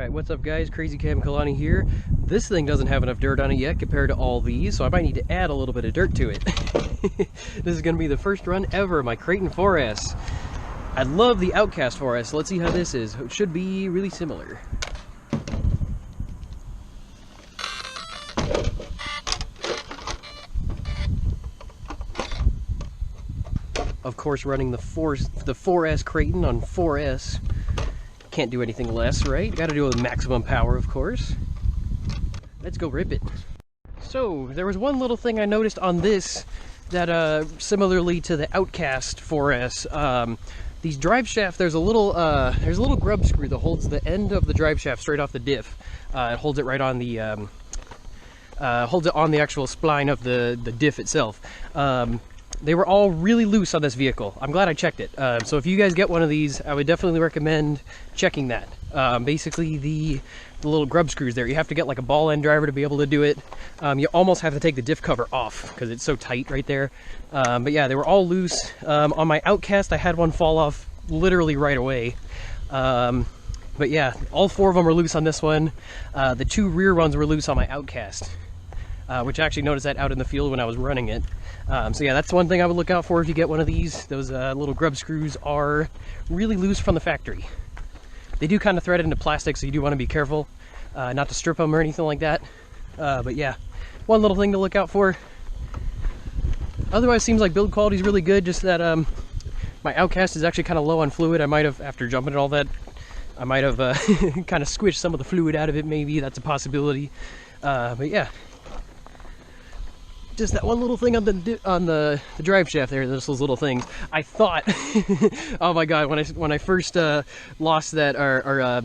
Alright, what's up guys? Crazy Cam Kalani here. This thing doesn't have enough dirt on it yet compared to all these, so I might need to add a little bit of dirt to it. This is going to be the first run ever of my Kraton 4S. I love the Outcast 4S, so let's see how this is. It should be really similar. Of course, running the 4S Kraton on 4S. Can't do anything less, right? Gotta do it with maximum power, of course. Let's go rip it. So, there was one little thing I noticed on this that, similarly to the Outcast 4S, these Driveshaft, there's a little grub screw that holds the end of the Driveshaft straight off the diff. It holds it right on the, holds it on the actual spline of the diff itself. They were all really loose on this vehicle. I'm glad I checked it. So if you guys get one of these, I would definitely recommend checking that. Basically, the little grub screws there, you have to get like a ball end driver to be able to do it. You almost have to take the diff cover off because it's so tight right there. But yeah, they were all loose. On my Outcast, I had one fall off literally right away. But yeah, all four of them were loose on this one. The two rear ones were loose on my Outcast. Which I actually noticed that out in the field when I was running it. So yeah, that's one thing I would look out for if you get one of these. Those little grub screws are really loose from the factory. They do kind of thread into plastic, so you do want to be careful not to strip them or anything like that. But yeah, one little thing to look out for. Otherwise, seems like build quality is really good, just that my Outcast is actually kind of low on fluid. I might have, after jumping and all that, I might have kind of squished some of the fluid out of it, maybe. That's a possibility. But yeah. Just that one little thing on the drive shaft there, those little things. I thought, oh my god, when I first lost that,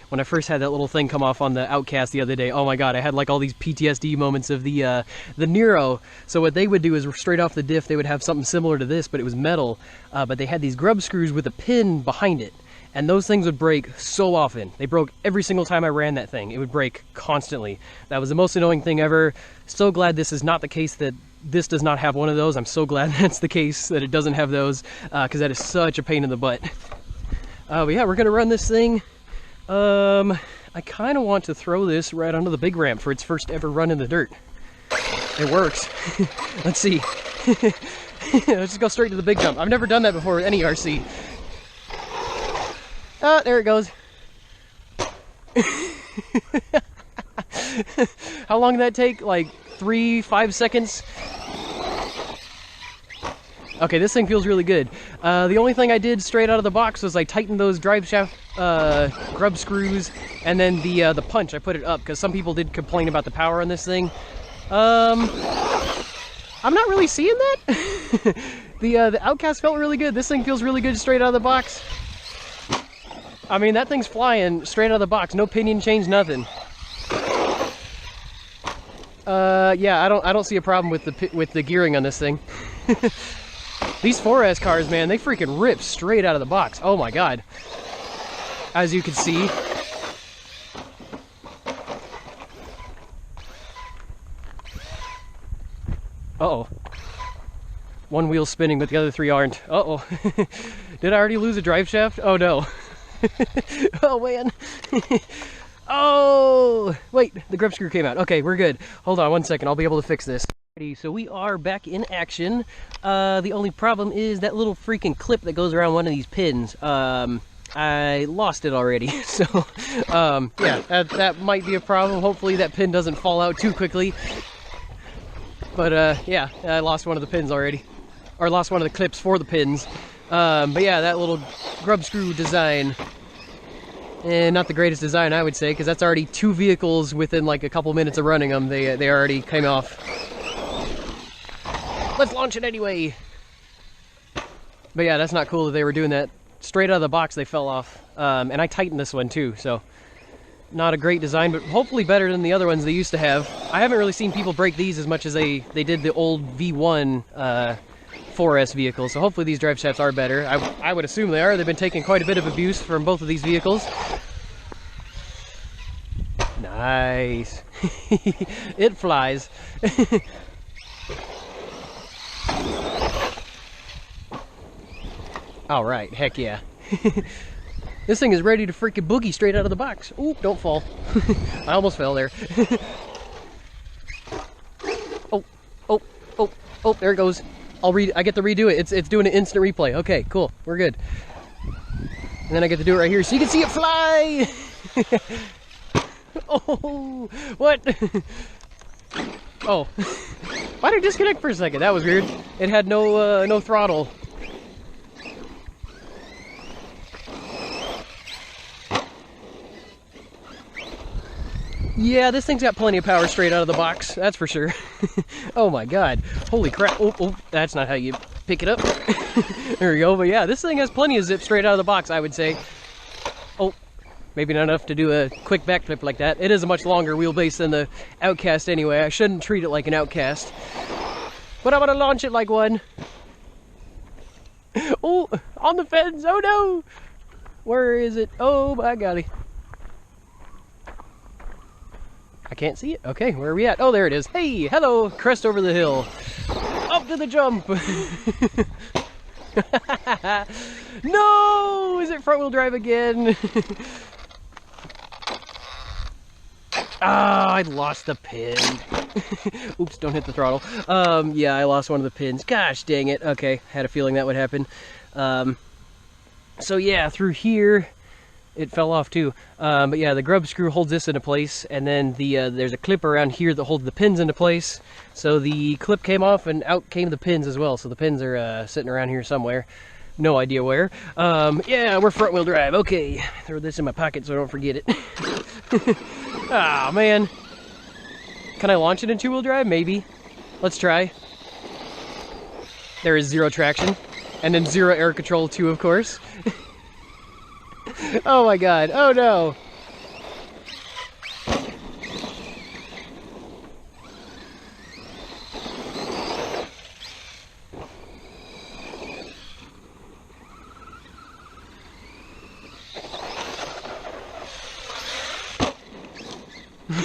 when I first had that little thing come off on the Outcast the other day, oh my god, I had like all these PTSD moments of the Nero. So what they would do is straight off the diff, they would have something similar to this, but it was metal. But they had these grub screws with a pin behind it. And those things would break so often. They broke every single time I ran that thing. It would break constantly. That was the most annoying thing ever. So glad this is not the case, that this does not have one of those. I'm so glad that's the case, that it doesn't have those, because that is such a pain in the butt. But yeah, we're gonna run this thing. I kind of want to throw this right onto the big ramp for its first ever run in the dirt. It works. Let's see. Let's just go straight to the big jump. I've never done that before with any RC. Oh, there it goes. How long did that take? Like 3-5 seconds? Okay, this thing feels really good. The only thing I did straight out of the box was I tightened those drive shaft grub screws, and then the punch, I put it up, because some people did complain about the power on this thing. I'm not really seeing that. The Outcast felt really good. This thing feels really good straight out of the box. I mean, that thing's flying straight out of the box, no pinion change, nothing. Yeah, I don't see a problem with the gearing on this thing. These 4S cars, man, they freaking rip straight out of the box. Oh my god. As you can see. Uh-oh. One wheel's spinning, but the other three aren't. Uh-oh. Did I already lose a drive shaft? Oh no. Oh man. Oh wait, the grub screw came out. Okay, we're good. Hold on one second, I'll be able to fix this. So we are back in action. The only problem is that little freaking clip that goes around one of these pins. I lost it already. So yeah, that might be a problem. Hopefully that pin doesn't fall out too quickly. But yeah, I lost one of the pins already, or lost one of the clips for the pins. But yeah, that little grub screw design, and not the greatest design, I would say, because that's already two vehicles within like a couple minutes of running them. They already came off. Let's launch it anyway. But yeah, that's not cool that they were doing that. Straight out of the box, they fell off. And I tightened this one too, so not a great design, but hopefully better than the other ones they used to have. I haven't really seen people break these as much as they did the old V1 4S vehicle, so hopefully these drive shafts are better. I would assume they are. They've been taking quite a bit of abuse from both of these vehicles. Nice. It flies. All right, heck yeah. This thing is ready to freaking boogie straight out of the box. Ooh, don't fall. I almost fell there. Oh, oh, oh, oh, there it goes. I get to redo it. It's doing an instant replay. Okay, cool. We're good. And then I get to do it right here so you can see it fly. Oh, what? Oh, why did it disconnect for a second? That was weird. It had no throttle. Yeah, this thing's got plenty of power straight out of the box, that's for sure. Oh my god. Holy crap. Oh, oh, that's not how you pick it up. There we go. But yeah, this thing has plenty of zip straight out of the box, I would say. Oh, maybe not enough to do a quick backflip like that. It is a much longer wheelbase than the Outcast anyway. I shouldn't treat it like an Outcast. But I'm gonna launch it like one. Oh, on the fence. Oh no. Where is it? Oh my golly. I can't see it. Okay, where are we at? Oh, there it is. Hey, hello, crest over the hill. Up to the jump. No, is it front wheel drive again? Ah, I lost the pin. Oops, don't hit the throttle. Yeah, I lost one of the pins. Gosh, dang it. Okay, had a feeling that would happen. So yeah, through here, it fell off too. But yeah, the grub screw holds this into place, and then there's a clip around here that holds the pins into place. So the clip came off and out came the pins as well. So the pins are sitting around here somewhere. No idea where. Yeah, we're front wheel drive. Okay, throw this in my pocket so I don't forget it. Ah, man. Can I launch it in two wheel drive? Maybe. Let's try. There is zero traction. And then zero air control too, of course. Oh my god. Oh no.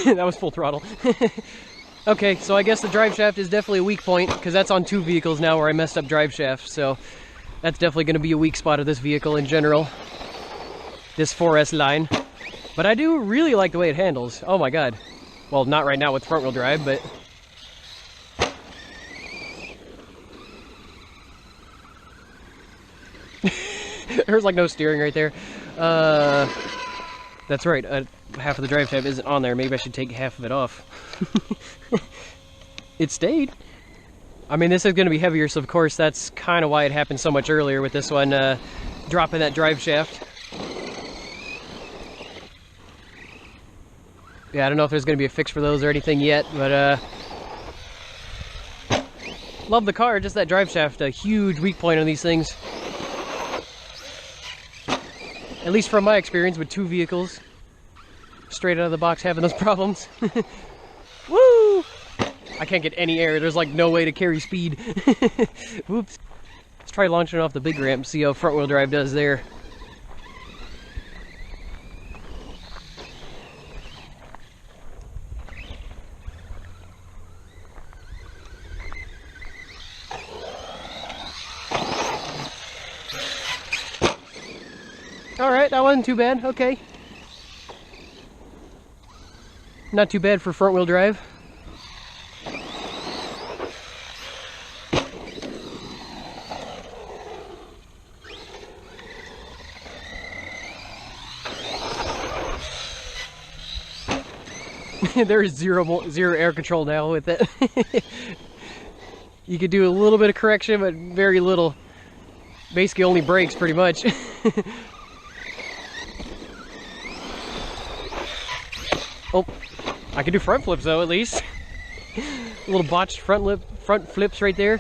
That was full throttle. Okay, so I guess the drive shaft is definitely a weak point, because that's on two vehicles now where I messed up drive shaft, so that's definitely going to be a weak spot of this vehicle in general. This 4S line. But I do really like the way it handles. Oh my god. Well, not right now with front wheel drive, but... There's like no steering right there. That's right, half of the drive shaft isn't on there. Maybe I should take half of it off. It stayed. I mean, this is going to be heavier, so of course that's kind of why it happened so much earlier with this one, dropping that drive shaft. Yeah, I don't know if there's going to be a fix for those or anything yet, but love the car, just that drive shaft, a huge weak point on these things. At least from my experience with two vehicles, straight out of the box having those problems. Woo! I can't get any air, there's like no way to carry speed. Whoops. Let's try launching off the big ramp, see how front wheel drive does there. Alright, that wasn't too bad, okay. Not too bad for front wheel drive. There is zero air control now with it. You could do a little bit of correction, but very little. Basically only brakes, pretty much. Oh, I can do front flips though, at least. A little botched front flips right there.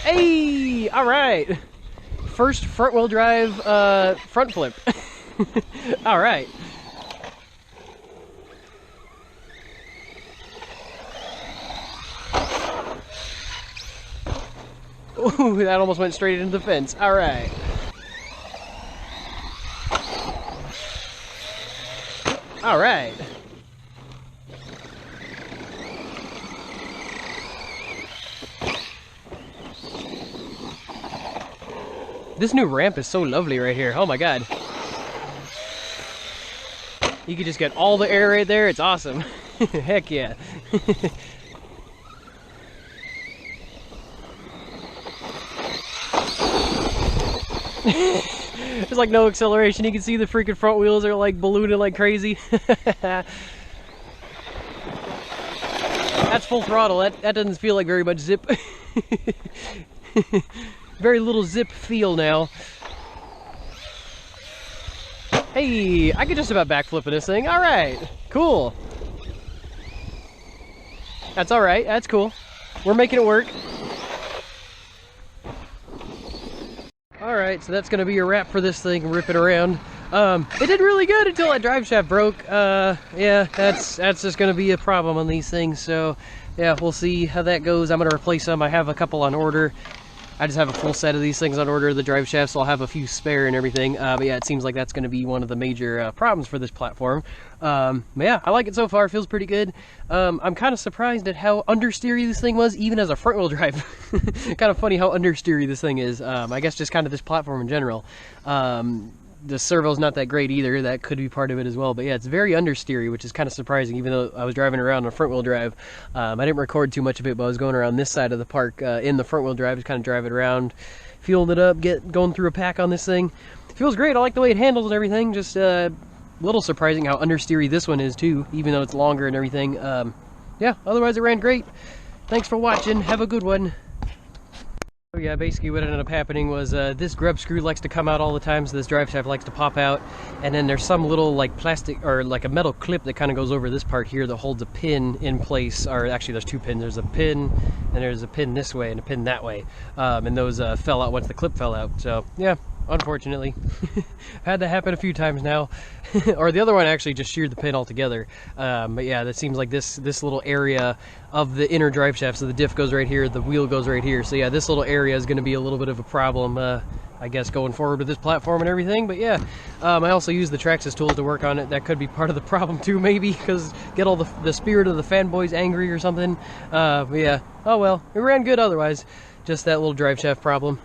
Hey, all right. First front wheel drive front flip. All right. Ooh, that almost went straight into the fence. All right. All right. This new ramp is so lovely right here. Oh my god. You can just get all the air right there. It's awesome. Heck yeah. There's like no acceleration. You can see the freaking front wheels are like ballooning like crazy. That's full throttle. That doesn't feel like very much zip. Very little zip feel now. Hey, I could just about backflip in this thing. All right, cool. That's all right. That's cool. We're making it work. All right, so that's gonna be a wrap for this thing. Rip it around. It did really good until that drive shaft broke. Yeah, that's just gonna be a problem on these things. So yeah, we'll see how that goes. I'm gonna replace them. I have a couple on order. I just have a full set of these things on order, the drive shafts, so I'll have a few spare and everything. But yeah, it seems like that's going to be one of the major problems for this platform. But yeah, I like it so far. It feels pretty good. I'm kind of surprised at how understeery this thing was, even as a front-wheel drive. Kind of funny how understeery this thing is. I guess just kind of this platform in general. The servo's not that great either. That could be part of it as well. But yeah, it's very understeery, which is kind of surprising, even though I was driving around on a front-wheel drive. I didn't record too much of it, but I was going around this side of the park in the front-wheel drive, just kind of driving around, fueling it up, going through a pack on this thing. It feels great. I like the way it handles and everything. Just a little surprising how understeery this one is too, even though it's longer and everything. Yeah, otherwise it ran great. Thanks for watching. Have a good one. So yeah, basically what ended up happening was this grub screw likes to come out all the time, so this drive shaft likes to pop out, and then there's some little like plastic or like a metal clip that kind of goes over this part here that holds a pin in place. Or actually there's two pins. There's a pin and there's a pin this way and a pin that way, and those fell out once the clip fell out. So yeah, unfortunately. Had that happen a few times now. Or the other one actually just sheared the pin altogether. But yeah, that seems like this little area of the inner drive shaft, so the diff goes right here, the wheel goes right here. So yeah, this little area is going to be a little bit of a problem, I guess, going forward with this platform and everything. But yeah, I also use the Traxxas tool to work on it. That could be part of the problem too, maybe, because get all the spirit of the fanboys angry or something. But yeah, oh well, it ran good otherwise. Just that little drive shaft problem.